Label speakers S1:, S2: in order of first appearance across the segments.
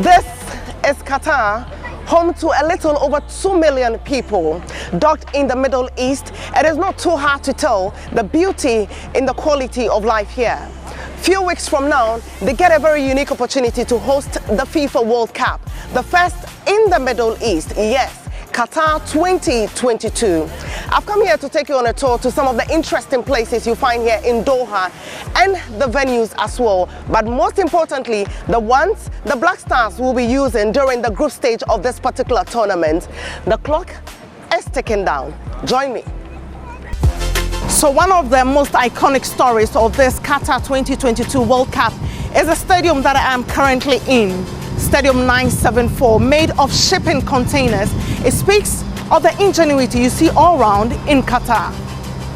S1: This is Qatar, home to a little over 2 million people. Docked in the Middle East, it is not too hard to tell the beauty in the quality of life here. Few weeks from now, they get a very unique opportunity to host the FIFA World Cup, the first in the Middle East. Yes, Qatar 2022. I've come here to take you on a tour to some of the interesting places you find here in Doha and the venues as well. But most importantly, the ones the Black Stars will be using during the group stage of this particular tournament. The clock is ticking down. Join me. So one of the most iconic stories of this Qatar 2022 World Cup is the stadium that I am currently in. Stadium 974, made of shipping containers. It speaks of the ingenuity you see all around in Qatar.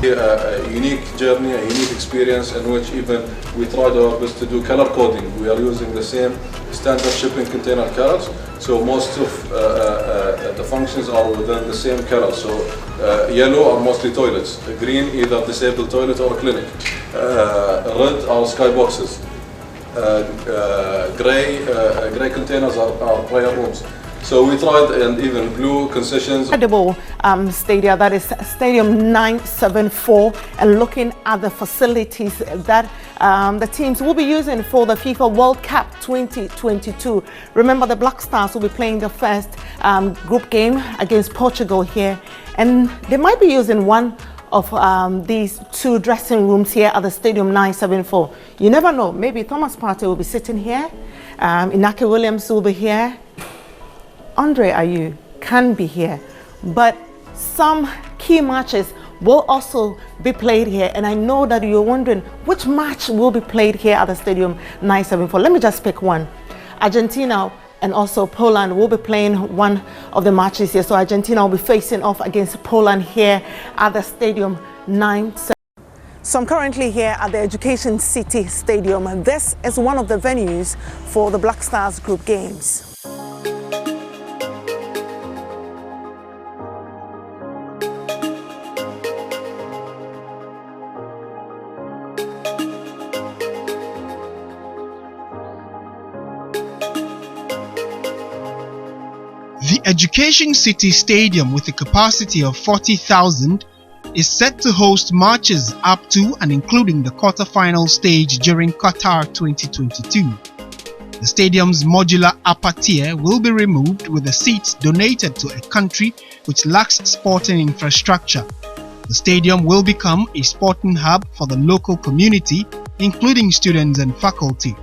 S2: A unique journey, a unique experience in which even we tried our best to do color coding. We are using the same standard shipping container colors, so most of the functions are within the same color. So yellow are mostly toilets, green either disabled toilet or clinic, red are skyboxes, grey containers are prayer rooms. So we tried, and even blue concessions.
S1: Incredible stadium, that is Stadium 974, and looking at the facilities that the teams will be using for the FIFA World Cup 2022. Remember, the Black Stars will be playing the first group game against Portugal here, and they might be using one of these two dressing rooms here at the Stadium 974. You never know, maybe Thomas Partey will be sitting here, Inaki Williams will be here, Andre Ayew can be here, but some key matches will also be played here, and I know that you're wondering which match will be played here at the Stadium 974. Let me just pick one. Argentina and also Poland will be playing one of the matches here. So Argentina will be facing off against Poland here at the Stadium 974. So I'm currently here at the Education City Stadium. This is one of the venues for the Black Stars group games.
S3: The Education City Stadium, with a capacity of 40,000, is set to host matches up to and including the quarter-final stage during Qatar 2022. The stadium's modular upper tier will be removed with the seats donated to a country which lacks sporting infrastructure. The stadium will become a sporting hub for the local community, including students and faculty.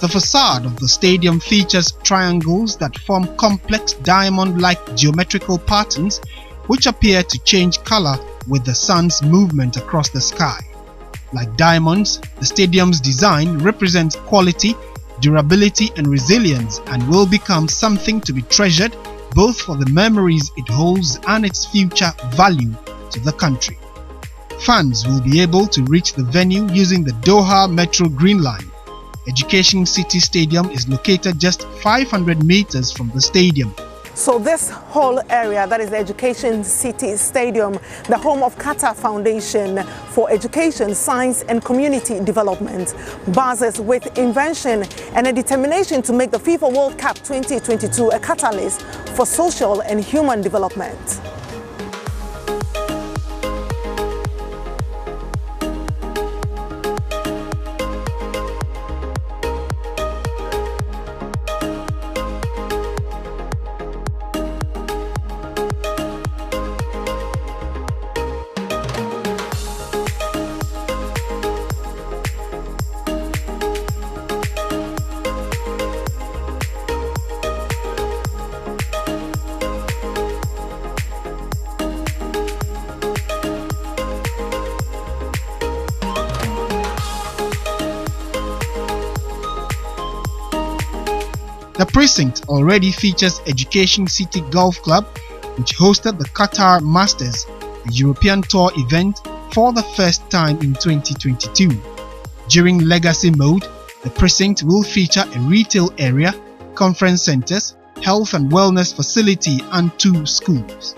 S3: The facade of the stadium features triangles that form complex diamond-like geometrical patterns which appear to change color with the sun's movement across the sky. Like diamonds, the stadium's design represents quality, durability and resilience, and will become something to be treasured both for the memories it holds and its future value to the country. Fans will be able to reach the venue using the Doha Metro Green Line. Education City Stadium is located just 500 meters from the stadium.
S1: So this whole area, that is the Education City Stadium, the home of Qatar Foundation for Education, Science and Community Development, buzzes with invention and a determination to make the FIFA World Cup 2022 a catalyst for social and human development.
S3: The precinct already features Education City Golf Club, which hosted the Qatar Masters, a European Tour event, for the first time in 2022. During Legacy Mode, the precinct will feature a retail area, conference centers, health and wellness facility and 2 schools.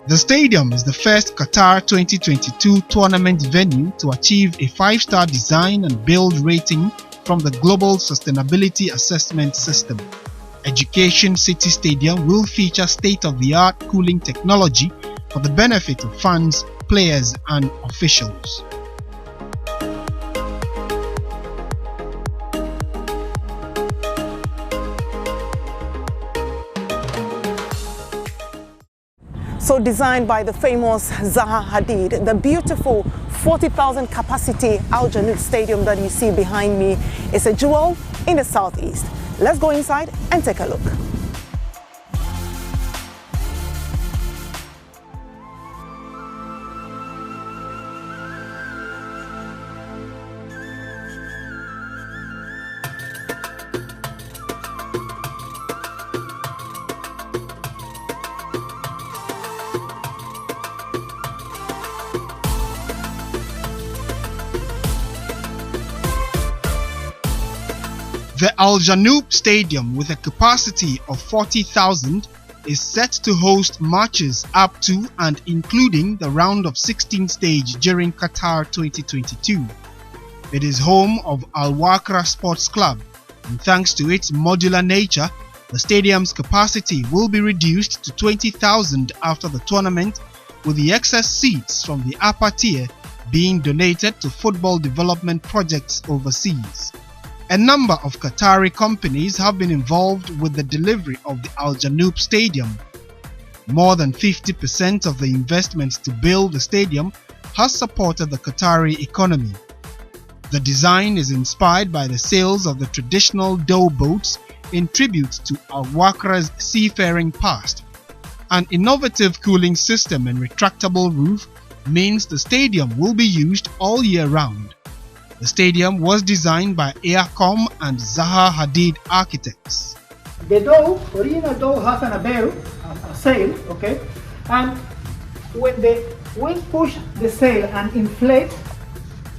S3: The stadium is the first Qatar 2022 tournament venue to achieve a 5-star design and build rating from the Global Sustainability Assessment System. Education City Stadium will feature state-of-the-art cooling technology for the benefit of fans, players and officials.
S1: So designed by the famous Zaha Hadid, the beautiful 40,000 capacity Al Janoub Stadium that you see behind me is a jewel in the southeast. Let's go inside and take a look.
S3: The Al Janoub Stadium, with a capacity of 40,000, is set to host matches up to and including the round of 16 stage during Qatar 2022. It is home of Al Wakra Sports Club, and thanks to its modular nature, the stadium's capacity will be reduced to 20,000 after the tournament, with the excess seats from the upper tier being donated to football development projects overseas. A number of Qatari companies have been involved with the delivery of the Al Janoub Stadium. More than 50% of the investment to build the stadium has supported the Qatari economy. The design is inspired by the sails of the traditional dough boats in tribute to Al Wakra's seafaring past. An innovative cooling system and retractable roof means the stadium will be used all year round. The stadium was designed by Aircom and Zaha Hadid architects.
S4: The dough, original dough, has a sail, okay? And when the wind pushes the sail and inflates,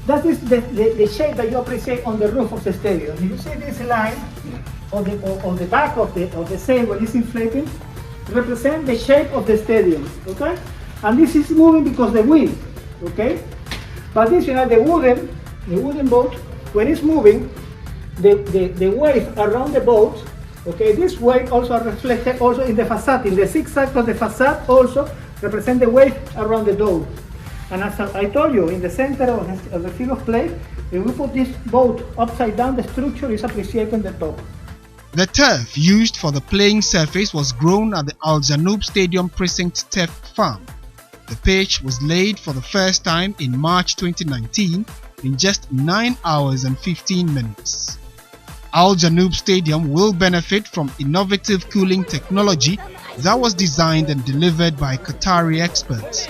S4: that is the shape that you appreciate on the roof of the stadium. If you see this line on the back of the sail when it's inflating, represent the shape of the stadium, okay? And this is moving because the wind, okay? But this, the wooden boat, when it's moving, the wave around the boat, okay, this wave also reflected also in the facade, in the zigzag of the facade also represent the wave around the dome. And as I told you, in the center of the field of play, if we put this boat upside down, the structure is appreciating the top.
S3: The turf used for the playing surface was grown at the Al Janoub Stadium Precinct Turf Farm. The pitch was laid for the first time in March 2019 in just 9 hours and 15 minutes. Al Janoub Stadium will benefit from innovative cooling technology that was designed and delivered by Qatari experts.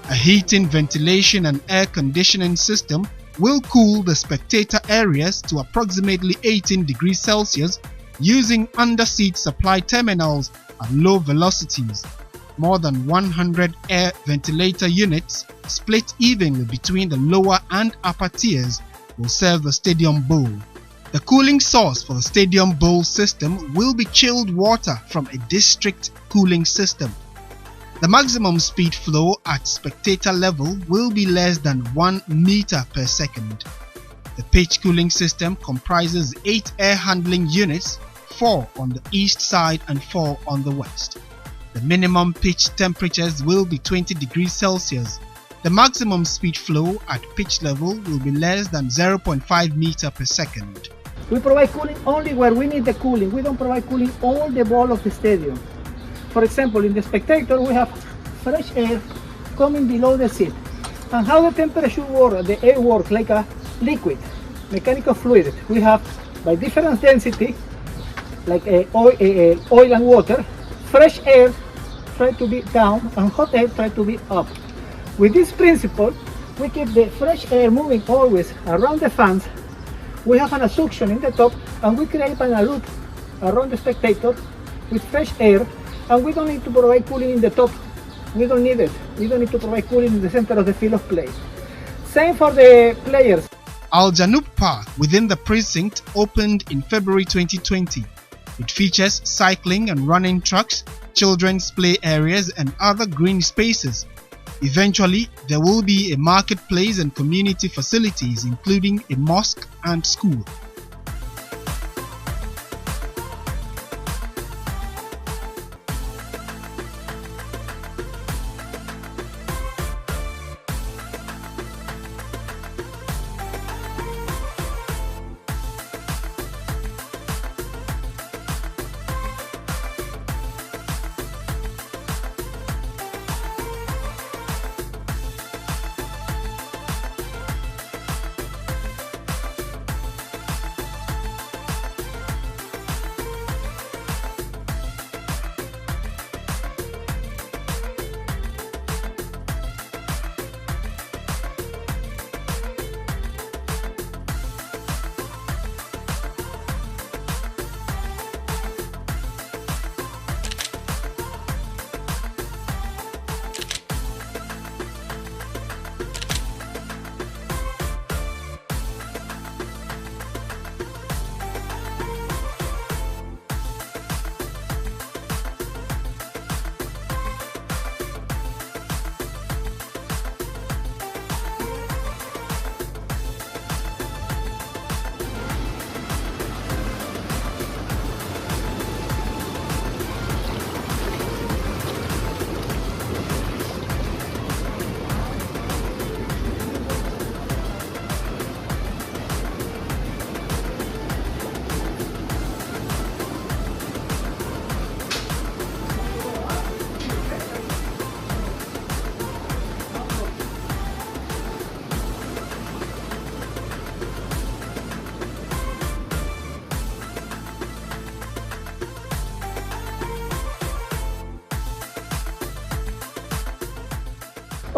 S3: A heating, ventilation and air conditioning system will cool the spectator areas to approximately 18 degrees Celsius using under-seat supply terminals at low velocities. More than 100 air ventilator units split evenly between the lower and upper tiers will serve the stadium bowl. The cooling source for the stadium bowl system will be chilled water from a district cooling system. The maximum speed flow at spectator level will be less than 1 meter per second. The pitch cooling system comprises 8 air handling units, 4 on the east side and 4 on the west. The minimum pitch temperatures will be 20 degrees Celsius. The maximum speed flow at pitch level will be less than 0.5 meter per second.
S4: We provide cooling only where we need the cooling. We don't provide cooling all the wall of the stadium. For example, in the spectator, we have fresh air coming below the seat. And how the temperature works, the air works like a liquid, mechanical fluid. We have, by different density, like oil and water, fresh air try to be down and hot air try to be up. With this principle, we keep the fresh air moving always around the fans. We have an suction in the top and we create a loop around the spectator with fresh air, and we don't need to provide cooling in the top. We don't need it. We don't need to provide cooling in the center of the field of play. Same for the players.
S3: Al Janoub Park within the precinct opened in February 2020. It features cycling and running tracks, children's play areas and other green spaces. Eventually, there will be a marketplace and community facilities including a mosque and school.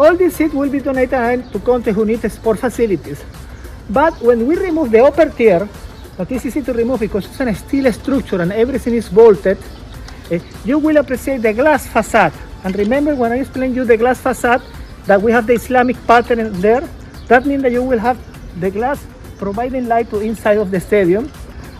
S4: All these seats will be donated to countries who need sport facilities. But when we remove the upper tier, that is easy to remove because it's a steel structure and everything is bolted, you will appreciate the glass facade. And remember when I explained you the glass facade, that we have the Islamic pattern there, that means that you will have the glass providing light to inside of the stadium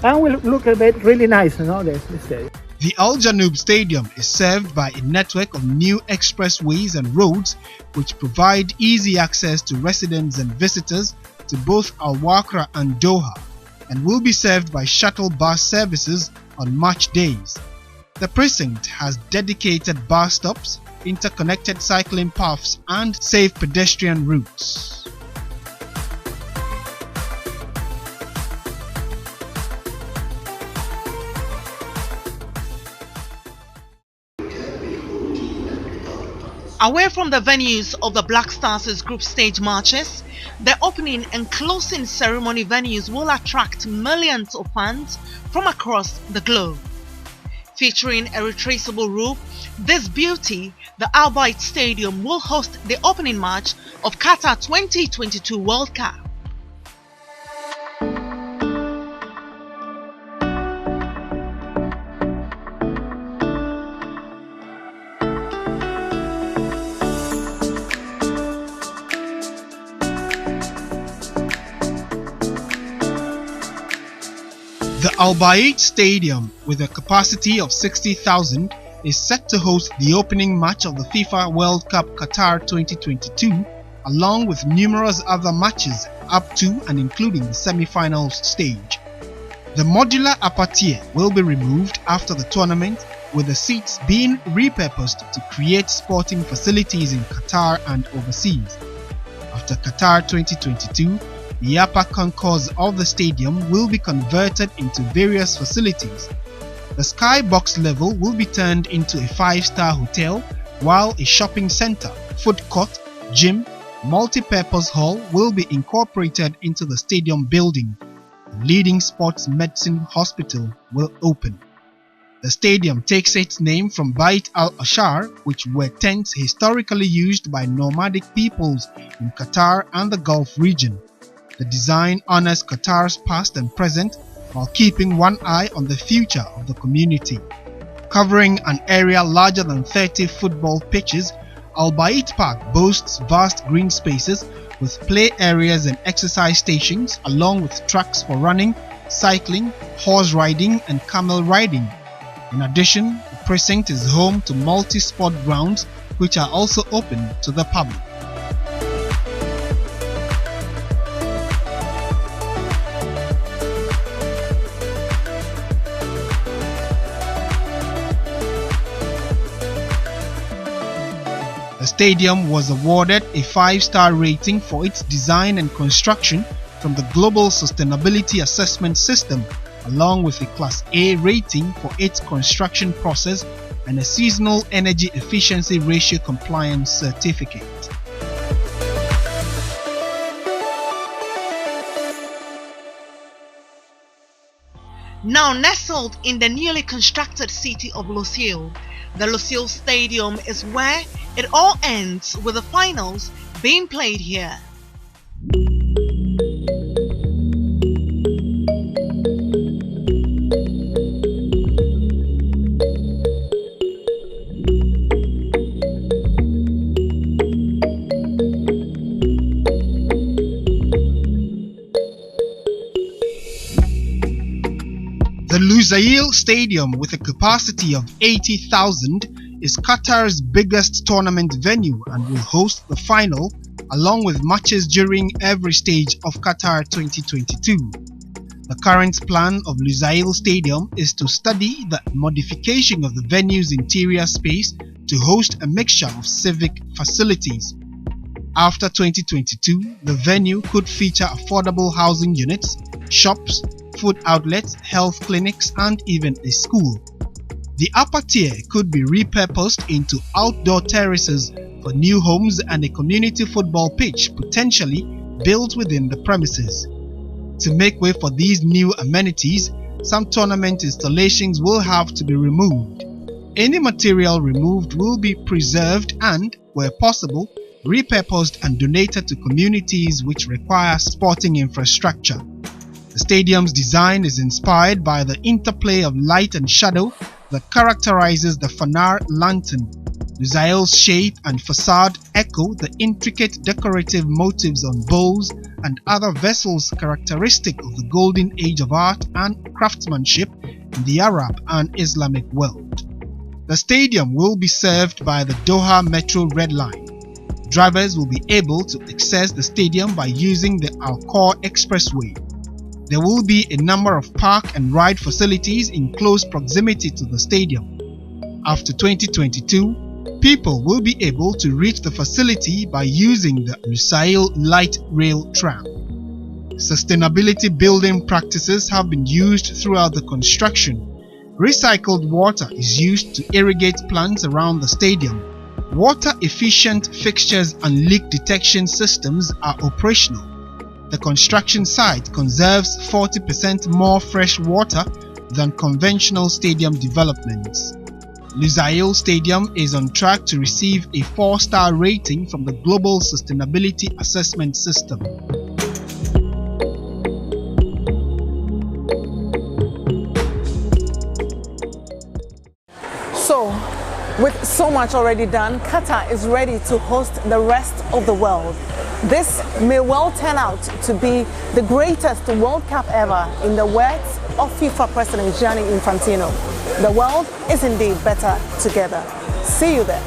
S4: and will look a bit really nice, you know, the stadium.
S3: The Al Janoub Stadium is served by a network of new expressways and roads which provide easy access to residents and visitors to both Al Wakra and Doha, and will be served by shuttle bus services on match days. The precinct has dedicated bus stops, interconnected cycling paths and safe pedestrian routes.
S1: Away from the venues of the Black Stars' group stage matches, the opening and closing ceremony venues will attract millions of fans from across the globe. Featuring a retraceable roof, this beauty, the Al Bayt Stadium, will host the opening match of Qatar 2022 World Cup.
S3: The Al Bayt Stadium, with a capacity of 60,000, is set to host the opening match of the FIFA World Cup Qatar 2022, along with numerous other matches up to and including the semi-finals stage. The modular upper tier will be removed after the tournament, with the seats being repurposed to create sporting facilities in Qatar and overseas. After Qatar 2022, the upper concourse of the stadium will be converted into various facilities. The skybox level will be turned into a 5-star hotel, while a shopping center, food court, gym, multi-purpose hall will be incorporated into the stadium building. The leading sports medicine hospital will open. The stadium takes its name from Bait al-Ashar, which were tents historically used by nomadic peoples in Qatar and the Gulf region. The design honors Qatar's past and present while keeping one eye on the future of the community. Covering an area larger than 30 football pitches, Al Bayt Park boasts vast green spaces with play areas and exercise stations, along with tracks for running, cycling, horse riding and camel riding. In addition, the precinct is home to multi-sport grounds which are also open to the public. The stadium was awarded a 5-star rating for its design and construction from the Global Sustainability Assessment System, along with a Class A rating for its construction process and a Seasonal Energy Efficiency Ratio Compliance Certificate.
S1: Now nestled in the newly constructed city of Lusail, the Lusail Stadium is where it all ends, with the finals being played here.
S3: The Lusail Stadium, with a capacity of 80,000, is Qatar's biggest tournament venue and will host the final along with matches during every stage of Qatar 2022. The current plan of Lusail Stadium is to study the modification of the venue's interior space to host a mixture of civic facilities. After 2022, the venue could feature affordable housing units, shops, food outlets, health clinics, and even a school. The upper tier could be repurposed into outdoor terraces for new homes and a community football pitch potentially built within the premises. To make way for these new amenities, some tournament installations will have to be removed. Any material removed will be preserved and, where possible, repurposed and donated to communities which require sporting infrastructure. The stadium's design is inspired by the interplay of light and shadow that characterizes the Fanar lantern. Lusail's shape and facade echo the intricate decorative motifs on bowls and other vessels characteristic of the golden age of art and craftsmanship in the Arab and Islamic world. The stadium will be served by the Doha Metro Red Line. Drivers will be able to access the stadium by using the Al-Khor Expressway. There will be a number of park and ride facilities in close proximity to the stadium. After 2022, people will be able to reach the facility by using the Lusail Light Rail Tram. Sustainability building practices have been used throughout the construction. Recycled water is used to irrigate plants around the stadium. Water-efficient fixtures and leak detection systems are operational. The construction site conserves 40% more fresh water than conventional stadium developments. Lusail Stadium is on track to receive a 4-star rating from the Global Sustainability Assessment System.
S1: So, with so much already done, Qatar is ready to host the rest of the world. This may well turn out to be the greatest World Cup ever, in the words of FIFA President Gianni Infantino. The world is indeed better together. See you there.